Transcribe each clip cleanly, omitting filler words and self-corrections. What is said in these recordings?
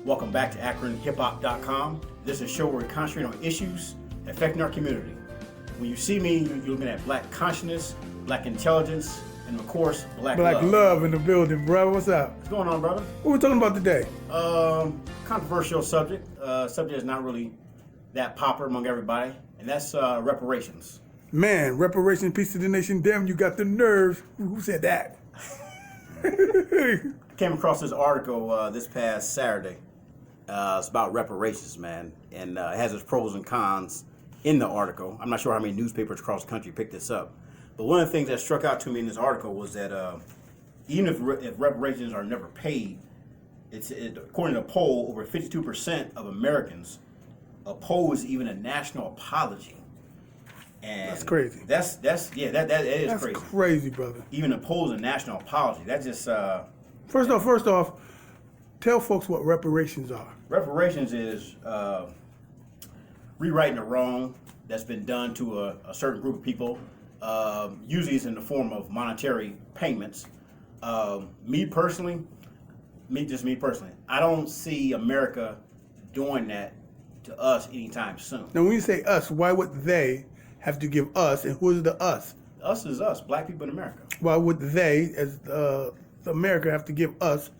Welcome back to AkronHipHop.com. This is a show where we concentrate on issues affecting our community. When you see me, you're looking at black consciousness, black intelligence, and of course, black love in the building, brother. What's up? What's going on, brother? What we talking about today? Controversial subject. Subject is not really that popular among everybody, and that's reparations. Man, reparations, peace to the nation. Damn, you got the nerve. Who said that? Came across this article this past Saturday. It's about reparations, man, and it has its pros and cons in the article. I'm not sure how many newspapers across the country picked this up, but one of the things that struck out to me in this article was that even if reparations are never paid, according to a poll, over 52% of Americans oppose even a national apology. And that's crazy. That is crazy. That's crazy, brother. Even oppose a national apology. That just First off, tell folks what reparations are. Reparations is rewriting a wrong that's been done to a certain group of people. Usually it's in the form of monetary payments. Me personally, I don't see America doing that to us anytime soon. Now, when you say us, why would they have to give us, and who is the us? Us is us, black people in America. Why would they, as America, have to give us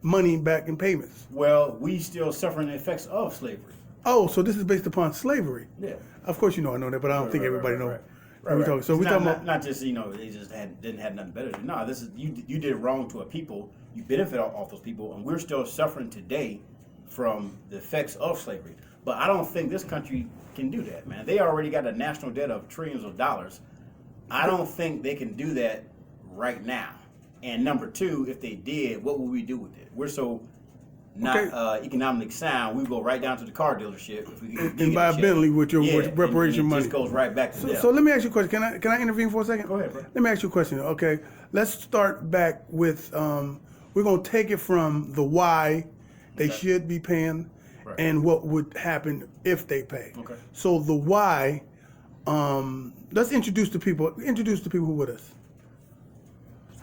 money back in payments? Well, we still suffering the effects of slavery. Oh, so this is based upon slavery? Yeah. Of course, I know that, but I don't think everybody knows. Right. So we're talking about not just they just didn't have nothing better to do. No, this is you did wrong to a people. You benefit off those people, and we're still suffering today from the effects of slavery. But I don't think this country can do that, man. They already got a national debt of trillions of dollars. I don't think they can do that right now. And number two, if they did, what would we do with it? We're so not economically sound. We go right down to the car dealership if we and buy a Bentley with your reparation money. It just goes right back to them. So let me ask you a question. Can I intervene for a second? Go ahead, bro. Let me ask you a question. Okay, let's start back with we're gonna take it from the why they should be paying, right, and what would happen if they pay. Okay. So the why, let's introduce the people. Introduce the people with us.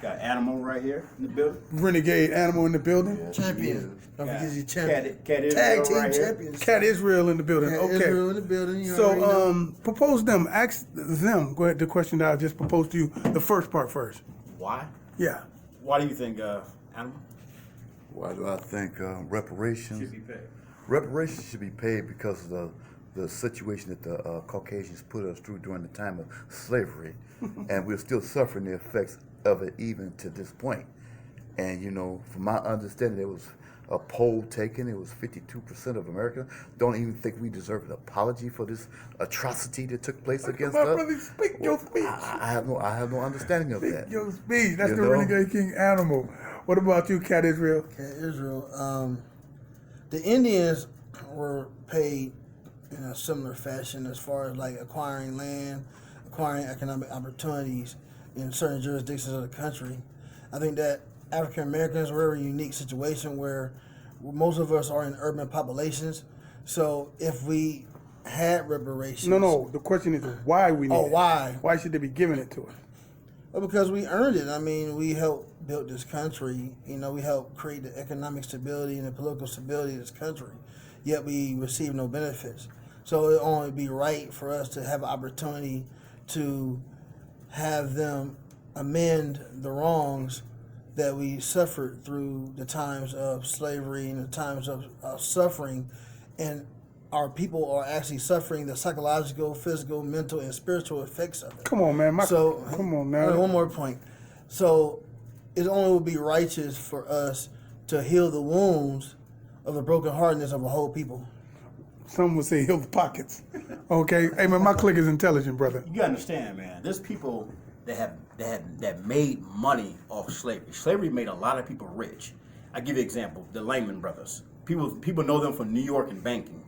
Got Animal right here in the building. Renegade Animal in the building. Yeah, champion. Don't forget your champion. Cat Israel Tag team right champions. Cat Israel in the building. Cat okay. Israel in the building. You So propose them. Ask them. Go ahead. The question that I just proposed to you. The first part first. Why? Yeah. Why do you think Animal? Why do I think reparations Should be paid. Reparations should be paid because of the situation that the Caucasians put us through during the time of slavery, and we're still suffering the effects of it even to this point. And from my understanding, there was a poll taken. It was 52% of America don't even think we deserve an apology for this atrocity that took place against us. Brother, speak your speech. I have no understanding of that. Speak your speech. That's the know? Renegade King Animal. What about you, Cat Israel? Cat Israel. The Indians were paid in a similar fashion as far as like acquiring land, acquiring economic opportunities in certain jurisdictions of the country. I think that African Americans were in a unique situation where most of us are in urban populations. So if we had reparations... No. The question is why we need it. Why? Why should they be giving it to us? Well, because we earned it. I mean, we helped build this country. We helped create the economic stability and the political stability of this country. Yet we receive no benefits. So it only be right for us to have an opportunity to have them amend the wrongs that we suffered through the times of slavery and the times of suffering, and our people are actually suffering the psychological, physical, mental, and spiritual effects of it. Come on, man. Come on, man. One more point. So it only would be righteous for us to heal the wounds of the brokenheartedness of a whole people. Some would say heal the pockets. Okay? Hey, man, my clique is intelligent, brother. You gotta understand, man. There's people that made money off slavery. Slavery made a lot of people rich. I give you an example. The Lehman Brothers. People know them from New York and banking.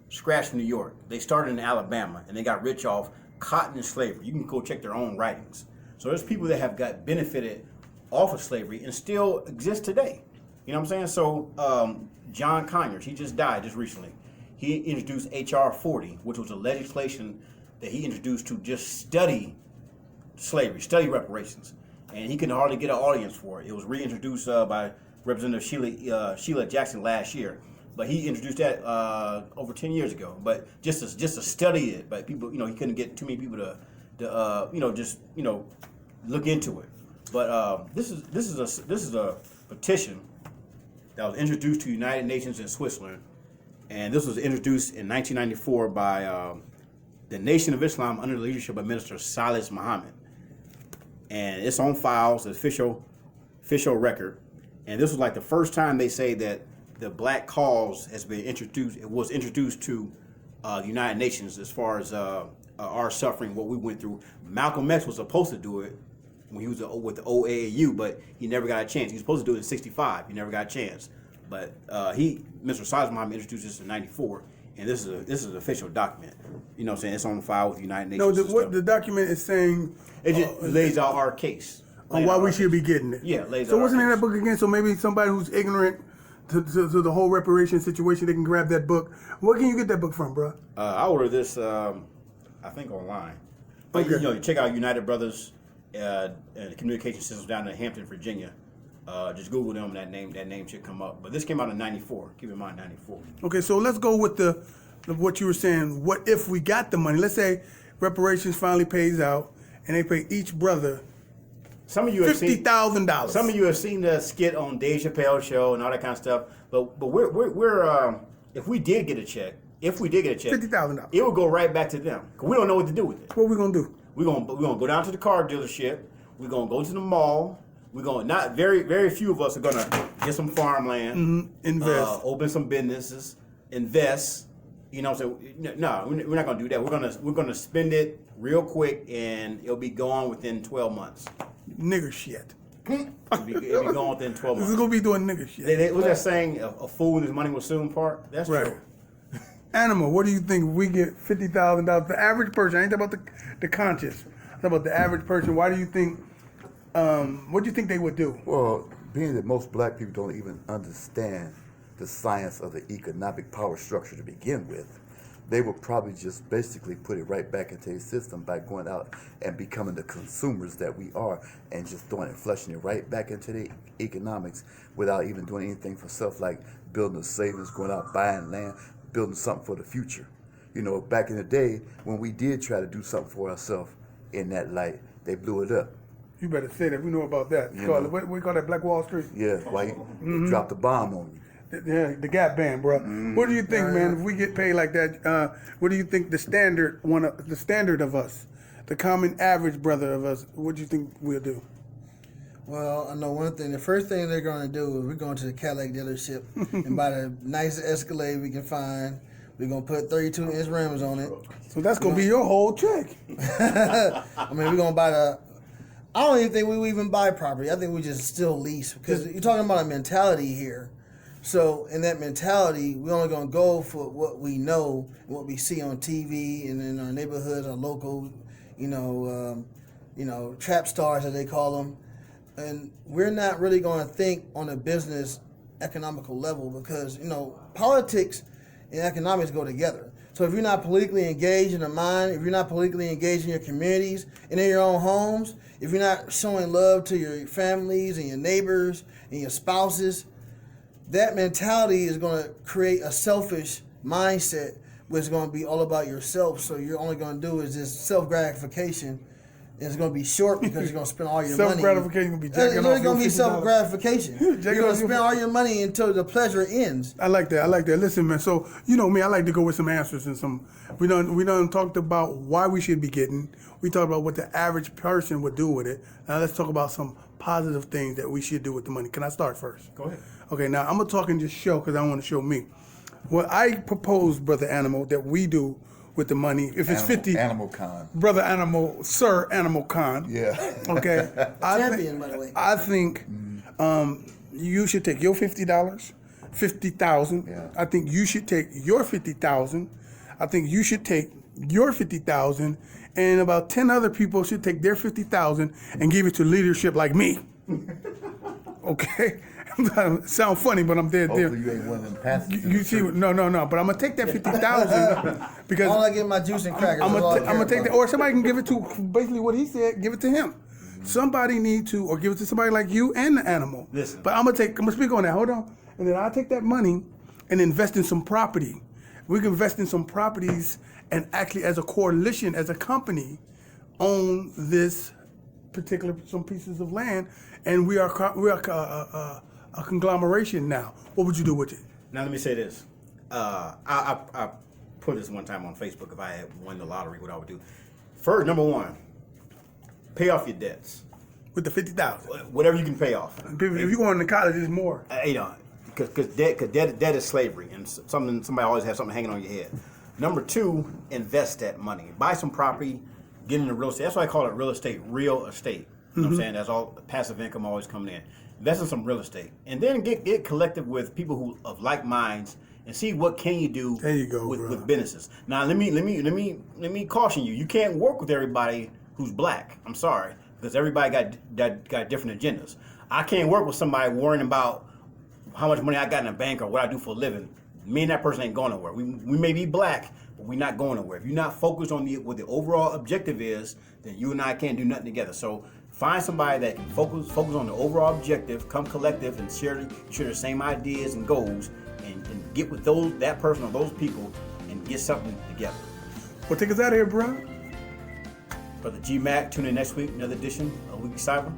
Scratch from New York. They started in Alabama and they got rich off cotton and slavery. You can go check their own writings. So there's people that have got benefited off of slavery and still exist today. You know what I'm saying? So John Conyers, he just died just recently. He introduced H.R. 40, which was a legislation that he introduced to just study slavery, study reparations. And he could hardly get an audience for it. It was reintroduced by Representative Sheila Jackson last year. But he introduced that over 10 years ago. But just to study it, but people, he couldn't get too many people to look into it. But this is a petition that was introduced to the United Nations in Switzerland, and this was introduced in 1994 by the Nation of Islam under the leadership of Minister Salis Muhammad, and it's on file, it's official record. And this was like the first time they say that the black cause has been introduced. It was introduced to the United Nations as far as our suffering, what we went through. Malcolm X was supposed to do it when he was with the OAAU, but he never got a chance. He was supposed to do it in '65. He never got a chance. But Mr. Salis Muhammad introduced this in '94, and this is an official document. You know what I'm saying? It's on file with the United Nations. No, what the document is saying, it just lays out our case on why we should be getting it. Yeah, lays so out what's the our name of case. that book again? So maybe somebody who's ignorant to the whole reparations situation, they can grab that book. Where can you get that book from, bro? I ordered this, I think, online. But Okay. you check out United Brothers and Communication Systems down in Hampton, Virginia. Just Google them, that name should come up. But this came out in '94. Keep in mind, '94. Okay, so let's go with what you were saying. What if we got the money? Let's say reparations finally pays out, and they pay each brother Some of you have seen $50,000. Some of you have seen the skit on Dave Chappelle's show and all that kind of stuff. But we're if we did get a check, $50,000. it would go right back to them. 'Cause we don't know what to do with it. What we gonna do? We're gonna go down to the car dealership. We're gonna go to the mall. We're gonna not very few of us are gonna get some farmland, Invest. open some businesses, invest. You know what I'm saying? No, we're not gonna do that. We're gonna spend it real quick, and it'll be gone within 12 months. Nigger shit. It'll be gone within 12 This is months. gonna be doing nigger shit. Was that saying a fool and his money will soon part? That's Right. true. Animal, what do you think if we get $50,000? The average person, I ain't talking about the conscious. I'm talking about the average person. Why do you think, what do you think they would do? Well, being that most black people don't even understand the science of the economic power structure to begin with, they will probably just basically put it right back into a system by going out and becoming the consumers that we are and just throwing it, flushing it right back into the economics without even doing anything for self, like building a savings, going out buying land, building something for the future. You know, back in the day when we did try to do something for ourselves in that light, they blew it up. You better say that. We know about that. You Call know. it, what we call that, Black Wall Street? Yeah, why you dropped the bomb on you. Yeah, the Gap Band, bro. What do you think, man? If we get paid like that, what do you think the standard of us, the common average brother of us, what do you think we'll do? Well, I know one thing. The first thing they're going to do is we're going to the Cadillac dealership and buy the nicest Escalade we can find. We're going to put 32-inch rims on it. So that's gonna be your whole check. I mean, we're going to buy I don't even think we even buy property. I think we just still lease, because you're talking about a mentality here. So in that mentality, we're only going to go for what we know and what we see on TV and in our neighborhoods, our local, trap stars, as they call them. And we're not really going to think on a business economical level, because, politics and economics go together. So if you're not politically engaged in the mind, if you're not politically engaged in your communities and in your own homes, if you're not showing love to your families and your neighbors and your spouses, that mentality is going to create a selfish mindset where it's going to be all about yourself. So you're only going to do is just self-gratification. And it's going to be short because you're going to spend all your money. Self-gratification going to be jacking off. It's going to be self-gratification. You're Jacking going off to your- spend all your money until the pleasure ends. I like that. Listen, man. So you know me, I like to go with some answers and some. We done talked about why we should be getting. We talked about what the average person would do with it. Now let's talk about some positive things that we should do with the money. Can I start first? Go ahead. Okay. Now I'm gonna talk and just show, because I want to show me. What I propose, Brother Animal, that we do with the money, if it's 50, Animal con. Brother Animal, Sir Animal Con. Yeah. Okay. Champion, by the way. I think you should take your $50, 50,000. Yeah. I think you should take your 50,000. I think you should take your 50,000, and about 10 other people should take their 50,000 and give it to leadership like me. Okay. Sound funny, but I'm dead there. Hopefully you ain't one of them pastors. You see, no. But I'm gonna take that 50,000 because All I get my juice and crackers. I'm is all I gonna care take that, about. or somebody can give it to, basically what he said, give it to him. Somebody need to, or give it to somebody like you and the animal. Listen. But I'm gonna speak on that. Hold on, and then I'll take that money, and invest in some property. We can invest in some properties and actually, as a coalition, as a company, own this particular some pieces of land, and we are a conglomeration now. What would you do with it? Now let me say this. I put this one time on Facebook. If I had won the lottery, what I would do. First, number one, pay off your debts. With the 50,000. Whatever you can pay off. If you're going to college, it's more. You know, because debt is slavery, and somebody always has something hanging on your head. Number two, invest that money. Buy some property, get into real estate. That's why I call it real estate. Real estate. You know what I'm saying? That's all passive income always coming in. Invest in some real estate, and then get collective with people who of like minds, and see what can you do. There you go, with businesses. Now let me caution you. You can't work with everybody who's black. I'm sorry, because everybody got different agendas. I can't work with somebody worrying about how much money I got in the bank or what I do for a living. Me and that person ain't going nowhere. We may be black, but we're not going nowhere. If you're not focused on what the overall objective is, then you and I can't do nothing together. So find somebody that can focus on the overall objective, come collective, and share the same ideas and goals, and get with that person or those people and get something together. Well, take us out of here, bro. Brother G Mac, tune in next week, another edition of Weekly Cyber.